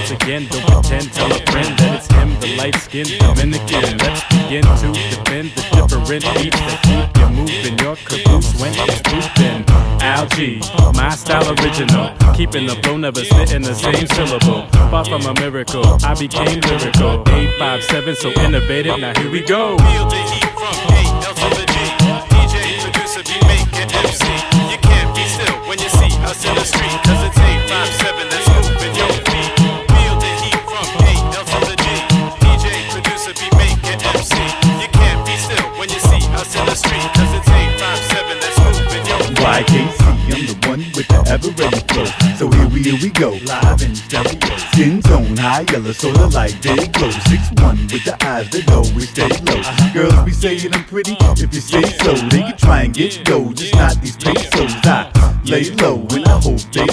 once again, don't pretend, tell a friend that it's him, the light-skinned Dominican. Let's begin to defend the different beats that keep you moving your caboose when it's pooping. Algae, my style original, keeping the flow, never spitting the same syllable. Far from a miracle, I became lyrical. 857, so innovative, now here we go. Feel the heat from A, L to the G. DJ, producer, beat maker, MC. You can't be still when you see us in the street, cause it's 857 that's moving your feet. Feel the heat from A, L to the G. DJ, producer, beat maker, MC. You can't be still when you see us in the street, cause it's 857 that's moving your feet. YKC, I'm the one with the ever-ready flow. So here we go, live in stereo. Skin tone, high yellow, sorta like day glow. 6'1" with the eyes that always stay low. Girls be saying I'm pretty if you say so. They can try and get dough, just not these pesos. I lay low and I hope they